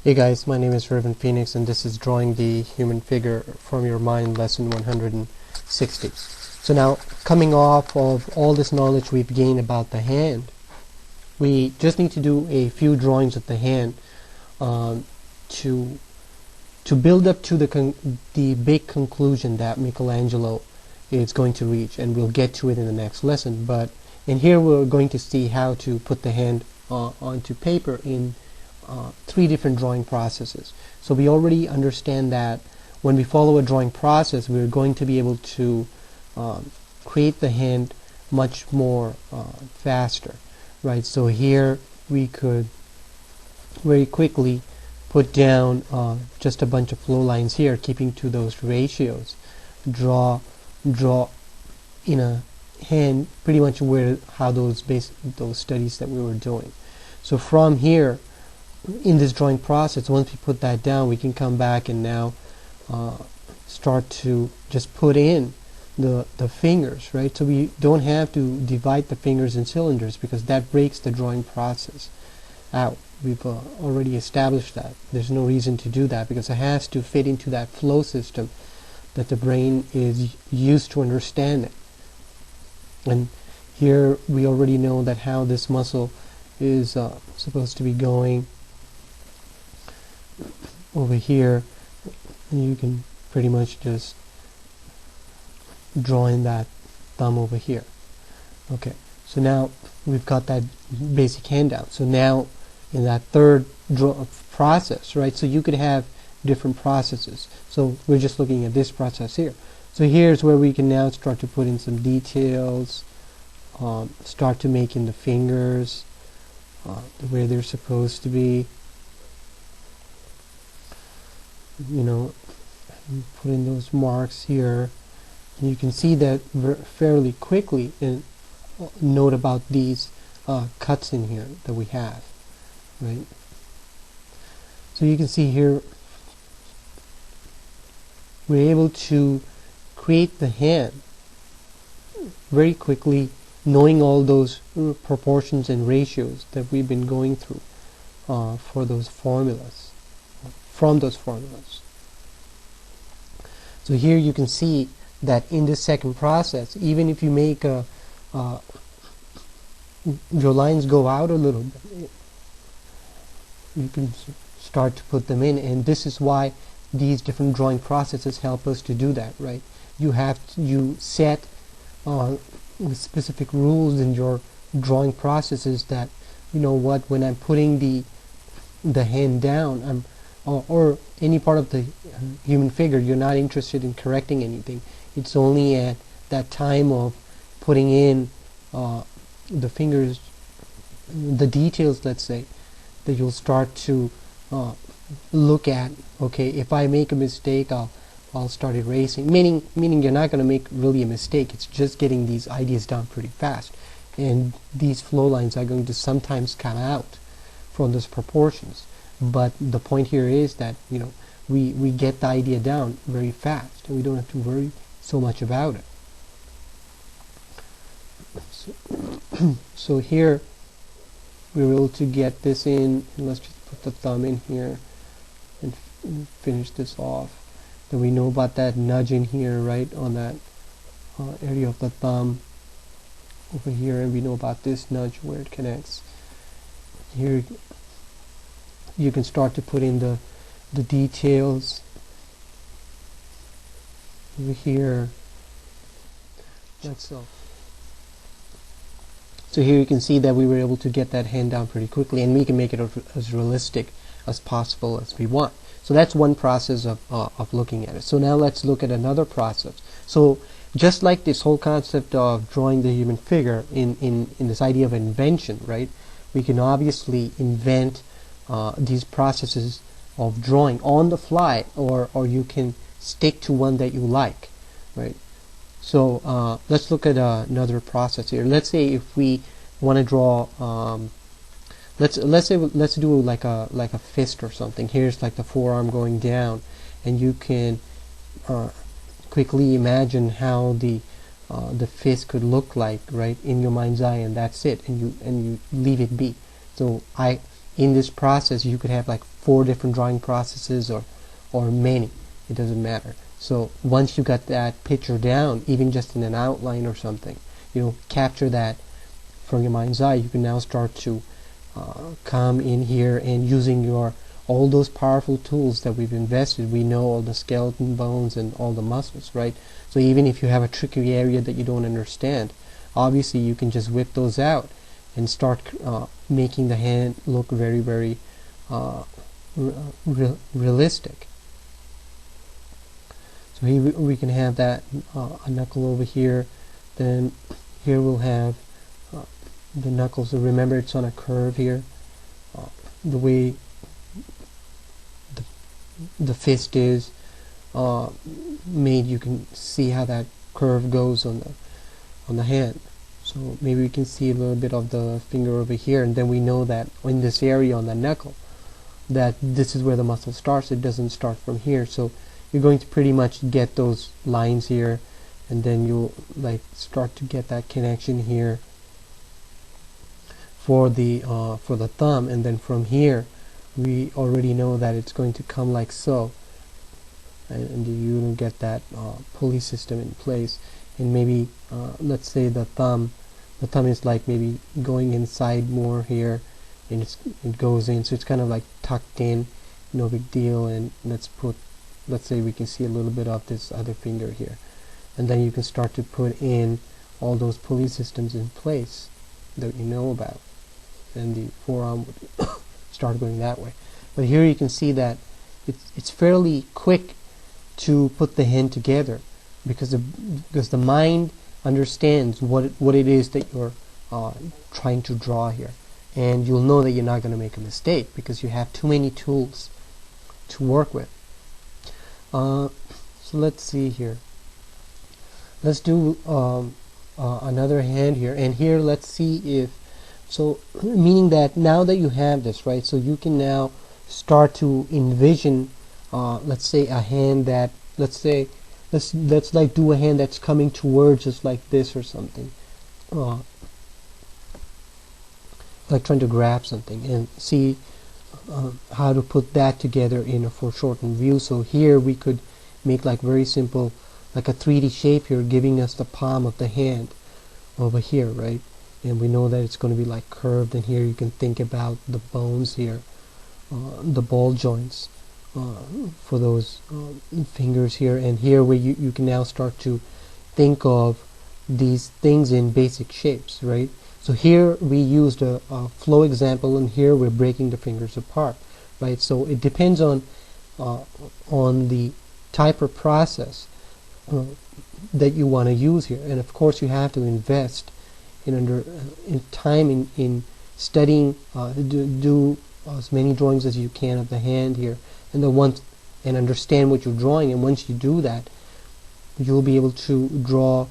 Hey guys, my name is Reverend Phoenix and this is Drawing the Human Figure from Your Mind, lesson 160. So now, coming off of all this knowledge we've gained about the hand, we just need to do a few drawings of the hand to build up to the big conclusion that Michelangelo is going to reach, and we'll get to it in the next lesson. But in here we're going to see how to put the hand onto paper in three different drawing processes. So we already understand that when we follow a drawing process, we're going to be able to create the hand much more faster, right? So here we could very quickly put down just a bunch of flow lines here, keeping to those ratios. Draw in a hand pretty much how those studies that we were doing. So from here, in this drawing process, once we put that down, we can come back and now start to just put in the fingers, right? So we don't have to divide the fingers in cylinders because that breaks the drawing process out. We've already established that. There's no reason to do that because it has to fit into that flow system that the brain is used to understanding. And here we already know that how this muscle is supposed to be going over here. You can pretty much just draw in that thumb over here. Okay, so now we've got that basic hand down. So now in that third process, right, so you could have different processes. So we're just looking at this process here. So here's where we can now start to put in some details, start to make in the fingers the way they're supposed to be. You know, put in those marks here. And you can see that fairly quickly, and note about these cuts in here that we have, right? So you can see here we're able to create the hand very quickly, knowing all those proportions and ratios that we've been going through for those formulas, from those formulas. So here you can see that in this second process, even if you make your lines go out a little bit, you can start to put them in, and this is why these different drawing processes help us to do that, right? You set specific rules in your drawing processes that, you know what, when I'm putting the hand down, or any part of the human figure, you're not interested in correcting anything. It's only at that time of putting in the fingers, the details, let's say, that you'll start to look at, okay, if I make a mistake, I'll start erasing. Meaning you're not going to make really a mistake. It's just getting these ideas down pretty fast. And these flow lines are going to sometimes come out from those proportions. But the point here is that, you know, we get the idea down very fast, and we don't have to worry so much about it. So here we're able to get this in, and let's just put the thumb in here and finish this off. Then we know about that nudge in here, right, on that area of the thumb over here, and we know about this nudge where it connects. Here you can start to put in the details over here. That's all. So here you can see that we were able to get that hand down pretty quickly, and we can make it as realistic as possible as we want. So that's one process of looking at it. So now let's look at another process. So just like this whole concept of drawing the human figure in this idea of invention, right? We can obviously invent these processes of drawing on the fly, or you can stick to one that you like, right? So let's look at another process here. Let's say if we want to draw, let's do like a fist or something. Here's like the forearm going down, and you can quickly imagine how the fist could look like, right, in your mind's eye, and that's it, and you leave it be. So in this process you could have like 4 different drawing processes or many. It doesn't matter. So once you got that picture down, even just in an outline or something, capture that from your mind's eye, you can now start to come in here and using all those powerful tools that we've invested. We know all the skeleton bones and all the muscles, right? So even if you have a tricky area that you don't understand, obviously you can just whip those out and start making the hand look very, very realistic. So here we can have that a knuckle over here. Then here we'll have the knuckles. So remember, it's on a curve here. The way the fist is made, you can see how that curve goes on the hand. So maybe we can see a little bit of the finger over here, and then we know that in this area on the knuckle, that this is where the muscle starts. It doesn't start from here. So you're going to pretty much get those lines here, and then you'll start to get that connection here for the thumb, and then from here we already know that it's going to come like so, and you get that pulley system in place. And maybe let's say the thumb is maybe going inside more here, and it goes in, so it's kind of tucked in, no big deal. And let's say we can see a little bit of this other finger here, and then you can start to put in all those pulley systems in place that you know about, and the forearm would start going that way. But here you can see that it's fairly quick to put the hand together, because the mind understands what it is that you're trying to draw here, and you'll know that you're not going to make a mistake because you have too many tools to work with. So let's see here. Let's do another hand here, and here let's see if meaning that now that you have this, right, so you can now start to envision let's say a hand that let's do a hand that's coming towards us like this or something, like trying to grab something, and see how to put that together in a foreshortened view. So here we could make very simple, like a 3D shape here, giving us the palm of the hand over here, right? And we know that it's going to be curved, and here you can think about the bones here, the ball joints for those fingers here, and here where you can now start to think of these things in basic shapes, right? So here we used a flow example, and here we're breaking the fingers apart, right? So it depends on the type of process that you want to use here, and of course you have to invest in time in studying, do as many drawings as you can of the hand here, and understand what you're drawing. And once you do that, you'll be able to draw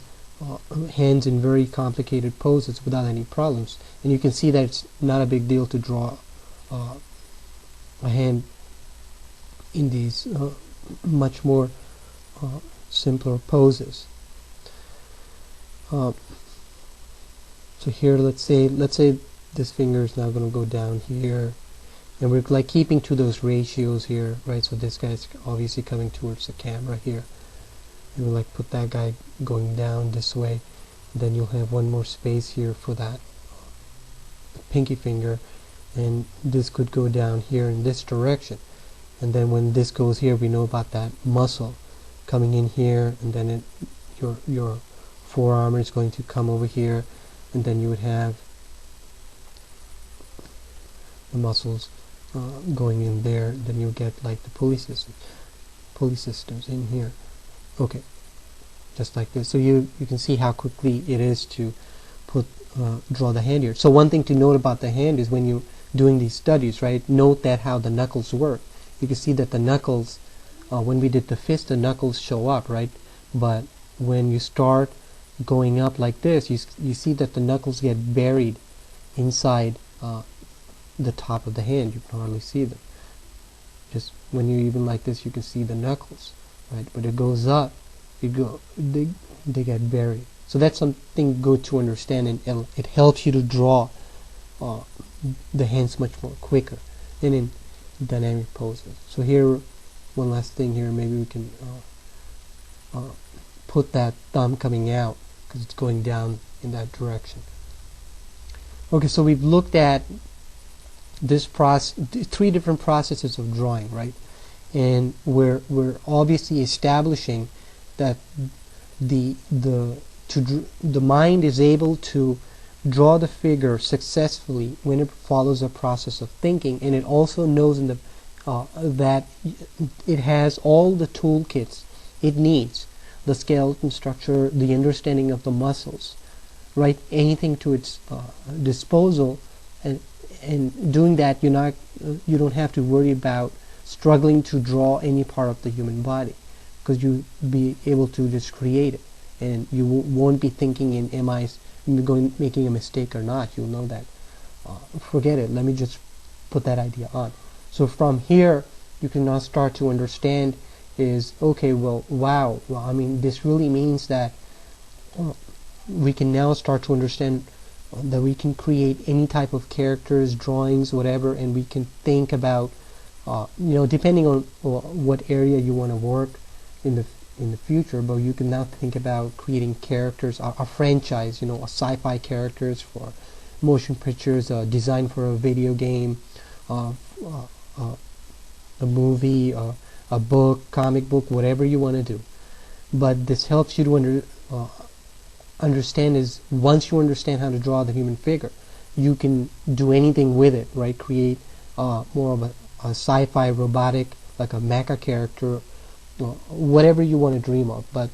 hands in very complicated poses without any problems. And you can see that it's not a big deal to draw a hand in these much more simpler poses. So here, let's say this finger is now going to go down here, and we're keeping to those ratios here, right? So this guy's obviously coming towards the camera here, and we'll put that guy going down this way. Then you'll have one more space here for that pinky finger, and this could go down here in this direction. And then when this goes here, we know about that muscle coming in here, and then your forearm is going to come over here, and then you would have the muscles going in there. Then you'll get the pulley systems in here. Okay, just like this. So you can see how quickly it is to draw the hand here. So one thing to note about the hand is when you're doing these studies, right, note that how the knuckles work. You can see that the knuckles, when we did the fist, the knuckles show up, right? But when you start going up like this, you see that the knuckles get buried inside the top of the hand. You can hardly see them. Just when you're even like this, you can see the knuckles, right? But it goes up, they get buried. So that's something good to understand, and it helps you to draw the hands much more quicker. And in dynamic poses. So here, one last thing here, maybe we can put that thumb coming out because it's going down in that direction. Okay, so we've looked at this three different processes of drawing, right? And we're obviously establishing that the mind is able to draw the figure successfully when it follows a process of thinking, and it also knows in the that it has all the toolkits it needs, the skeleton structure, the understanding of the muscles, right? Anything to its disposal, and doing that, you don't have to worry about struggling to draw any part of the human body, because you'll be able to just create it, and you won't be thinking in am I making a mistake or not. You'll know that forget it, let me just put that idea on. So from here you can now start to understand is, okay, well, wow, well, I mean, this really means that we can now start to understand that we can create any type of characters, drawings, whatever, and we can think about depending on what area you want to work in the future, but you can now think about creating characters, a franchise, a sci-fi characters for motion pictures, design for a video game, a movie, a book, comic book, whatever you want to do. But this helps you to understand is, once you understand how to draw the human figure, you can do anything with it, right? Create more of a sci-fi robotic, like a mecha character, whatever you want to dream of. But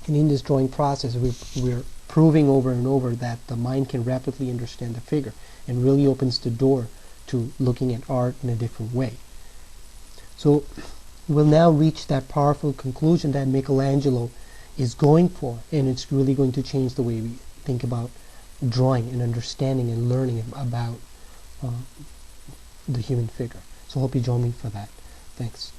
in this drawing process, we're proving over and over that the mind can rapidly understand the figure, and really opens the door to looking at art in a different way. So we'll now reach that powerful conclusion that Michelangelo is going for, and it's really going to change the way we think about drawing and understanding and learning about the human figure. So I hope you join me for that. Thanks.